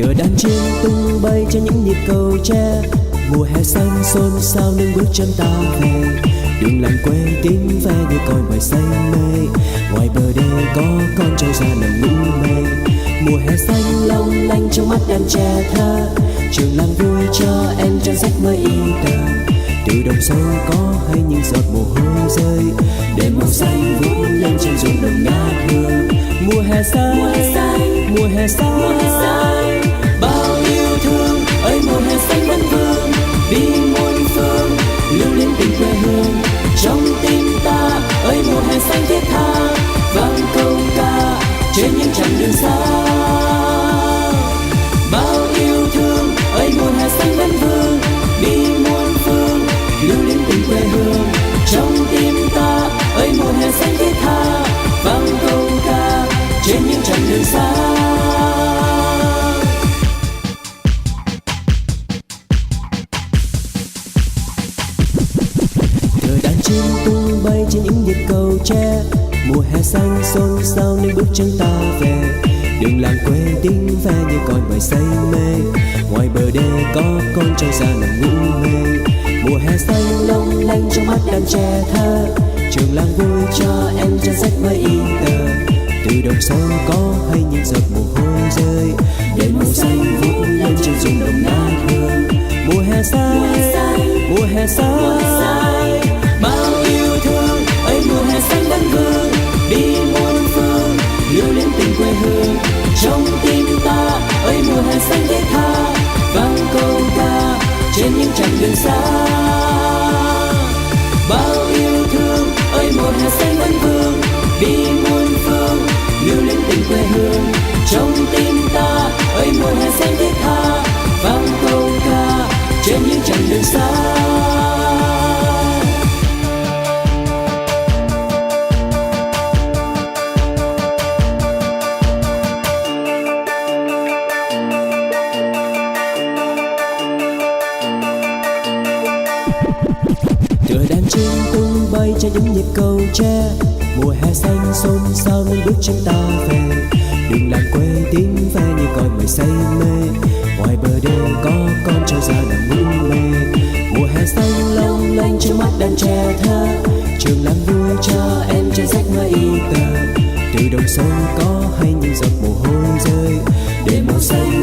Đưa đàn chim tung bay trên những nhịp cầu tre, mùa hè xanh xôn xao nâng bước chân ta về. Đường làng quê tiếng ve như còi bài say mê, ngoài bờ đê có con trâu già nằm ngủ mê. Mùa hè xanh long lanh trong mắt đàn trẻ thơ, trường làng vui cho em trang sách mới y tờ. Từ đồng sâu có hay những giọt mồ hôi rơi, để màu xanh vút lên trên ruộng đồng ngát hương. Mùa hè xanh, mùa hè xanh, bao yêu thương ơi mùa hè xanh vẫn vương, đi muôn phương lưu luyến tình quê hương. Trong tim ta ơi mùa hè xanh thiết tha, vang câu ca trên những chặng đường xa. Bao yêu thương ơi mùa hè xanh vẫn vương, đi muôn phương lưu luyến tình quê hương. Trong tim ta ơi mùa hè xanh thiết tha, vang câu ca trên những chặng đường xa. Chim tung bay trên những nhịp cầu tre, mùa hè xanh xôn xao nên bước chân ta về. Đường làng quê tiếng ve như còi bài say mê, ngoài bờ đê có con trâu già nằm ngủ mê. Mùa hè xanh long lanh trong mắt đàn trẻ thơ, trường làng vui cho em trang sách mới y tờ. Từ đồng sâu có hay những giọt mồ hôi rơi, để màu xanh vút lên trên ruộng đồng ngát hương. Mùa hè xanh, mùa hè xanh, bao yêu thương ơi mùa hè xanh vẫn vương, đi muôn phương lưu luyến tình quê hương. Trong tim ta ơi mùa hè xanh thiết tha, vang câu ca trên những chặng đường xa. Bao yêu thương ơi mùa hè xanh vẫn vương, đi muôn phương lưu luyến tình quê hương. Trong tim ta ơi mùa hè xanh thiết tha, vang câu ca trên những chặng đường xa. Đưa đàn chim tung bay trên những nhịp cầu tre, mùa hè xanh xôn xao nên bước chân ta về. Đường làng quê tiếng ve như còi bài say mê, ngoài bờ đê có con trâu già nằm ngủ mê. Mùa hè xanh long lanh trong mắt đàn trẻ thơ, trường làng vui cho em trang sách mới y tờ. Từ đồng sâu có hay những giọt mồ hôi rơi, để màu xanh